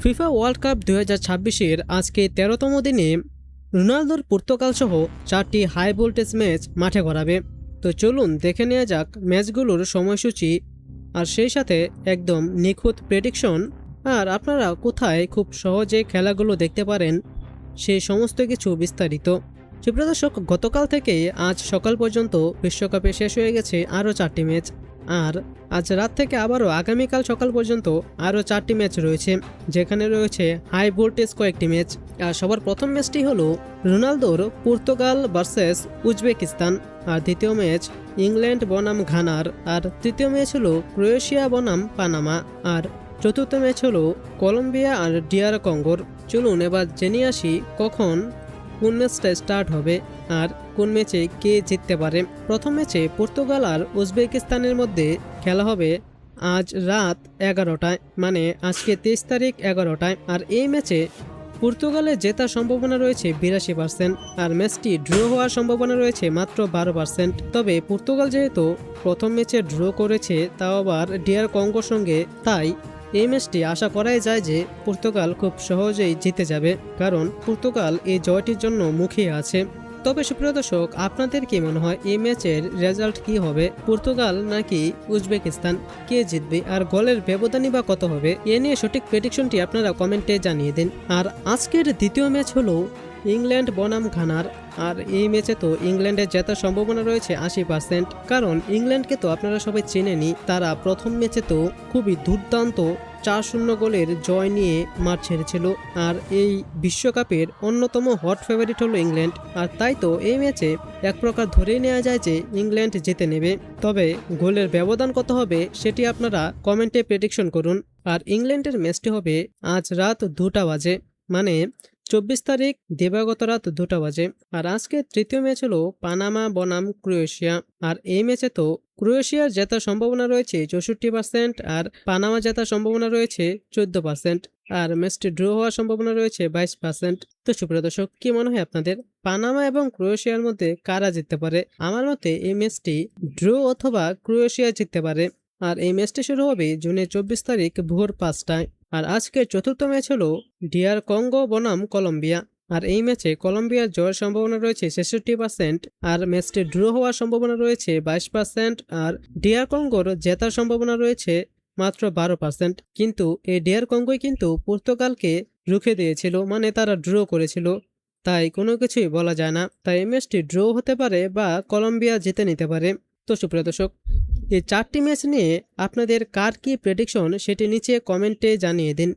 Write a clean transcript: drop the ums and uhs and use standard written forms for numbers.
FIFA world cup 2026-এর আজকে 13তম দিনে রোনালদোর পর্তুগাল সহ 4টি হাই ভোল্টেজ ম্যাচ মাঠে গড়াবে। তো চলুন দেখে নেওয়া যাক ম্যাচগুলোর সময়সূচি, আর সেই সাথে একদম নিখুঁত প্রেডিকশন, আর আপনারা কোথায় খুব সহজে খেলাগুলো দেখতে পারেন সেই সমস্ত কিছু বিস্তারিত। সুপ্রিয় দর্শক, গতকাল থেকে আজ সকাল পর্যন্ত বিশ্বকাপে শেষ হয়ে গেছে আরও 4টি ম্যাচ, আর আজ রাত থেকে আবারও আগামীকাল সকাল পর্যন্ত আরও 4টি ম্যাচ রয়েছে, যেখানে রয়েছে হাই ভোল্টেজ কয়েকটি ম্যাচ। আর সবার প্রথম ম্যাচটি হলো রোনালদোর পর্তুগাল ভার্সেস উজবেকিস্তান, আর দ্বিতীয় ম্যাচ ইংল্যান্ড বনাম ঘানার, আর তৃতীয় ম্যাচ হলো ক্রোয়েশিয়া বনাম পানামা, আর চতুর্থ ম্যাচ হলো কলম্বিয়া আর ডিআর কঙ্গোর। চলুন এবার জেনে আসি কখন কোন ম্যাচটা স্টার্ট হবে আর কোন ম্যাচে কে জিততে পারে। প্রথম ম্যাচে পর্তুগাল আর উজবেকিস্তানের মধ্যে খেলা হবে আজ রাত 11টায়, মানে আজকে 23 তারিখ 11টায়। আর এই ম্যাচে পর্তুগালের জেতার সম্ভাবনা রয়েছে 82%, আর ম্যাচটি ড্র হওয়ার সম্ভাবনা রয়েছে মাত্র 12%। তবে পর্তুগাল যেহেতু প্রথম ম্যাচে ড্র করেছে, তাও আবার ডিআর কঙ্গোর সঙ্গে, তাই এই ম্যাচটি আশা করাই যায় যে পর্তুগাল খুব সহজেই জিতে যাবে, কারণ পর্তুগাল এই জয়টির জন্য মুখিয়ে আছে। তবে সুপ্রিয় দর্শক, আপনাদের কি মনে হয় এই ম্যাচের রেজাল্ট কি হবে? পর্তুগাল নাকি উজবেকিস্তান, কে জিতবে আর গোলের ব্যবধানই বা কত হবে? এ নিয়ে সঠিক প্রেডিকশনটি আপনারা কমেন্টে জানিয়ে দিন। আর আজকের দ্বিতীয় ম্যাচ হলো ইংল্যান্ড বনাম ঘানার, আর এই ম্যাচে তো ইংল্যান্ডের জেতার সম্ভাবনা রয়েছে 80%, কারণ ইংল্যান্ডকে তো আপনারা সবাই চেনেনই। তারা প্রথম ম্যাচে তো খুবই দুর্দান্ত 4-0 গোলের জয় নিয়ে মাঠ ছেড়েছিল, আর এই বিশ্বকাপের অন্যতম হট ফেভারিট হলো ইংল্যান্ড। আর তাই তো এই ম্যাচে এক প্রকার ধরেই নেওয়া যায় যে ইংল্যান্ড জিতে নেবে। তবে গোলের ব্যবধান কত হবে সেটি আপনারা কমেন্টে প্রেডিকশন করুন। আর ইংল্যান্ডের ম্যাচটি হবে আজ রাত 2টা বাজে, মানে 24 তারিখ দিবাগত রাত 2টা বাজে। আর আজকে তৃতীয় ম্যাচ হলো পানামা বনাম ক্রোয়েশিয়া, আর এই ম্যাচে তো ক্রোয়েশিয়ার জেতার সম্ভাবনা রয়েছে 64%, আর পানামা জেতার সম্ভাবনা রয়েছে 14%, আর ম্যাচটি ড্র হওয়ার সম্ভাবনা রয়েছে 22%। তো সুপ্রিয় দর্শক, কি মনে হয় আপনাদের পানামা এবং ক্রোয়েশিয়ার মধ্যে কারা জিততে পারে? আমার মতে এই ম্যাচটি ড্র অথবা ক্রোয়েশিয়া জিততে পারে। আর এই ম্যাচটি শুরু হবে জুনের 24 তারিখ ভোর 5টায়। আর আজকের চতুর্থ ম্যাচ হলো ডিআর কঙ্গো বনাম কলম্বিয়া, আর এই ম্যাচে কলম্বিয়ার জয়ের সম্ভাবনা রয়েছে 66%, আর ম্যাচটি ড্র হওয়ার সম্ভাবনা রয়েছে 22%, আর ডিআর কঙ্গোর জেতার সম্ভাবনা রয়েছে মাত্র 12%। কিন্তু এই ডিআর কঙ্গোই কিন্তু পর্তুগালকে রুখে দিয়েছিল, মানে তারা ড্র করেছিল, তাই কোনো কিছুই বলা যায় না। তাই এই ম্যাচটি ড্র হতে পারে বা কলম্বিয়া জিতে নিতে পারে। তো সুপ্রিয় দর্শক, এই 4টি ম্যাচ নিয়ে আপনাদের কার কি প্রেডিকশন সেটি নিচে কমেন্টে জানিয়ে দিন।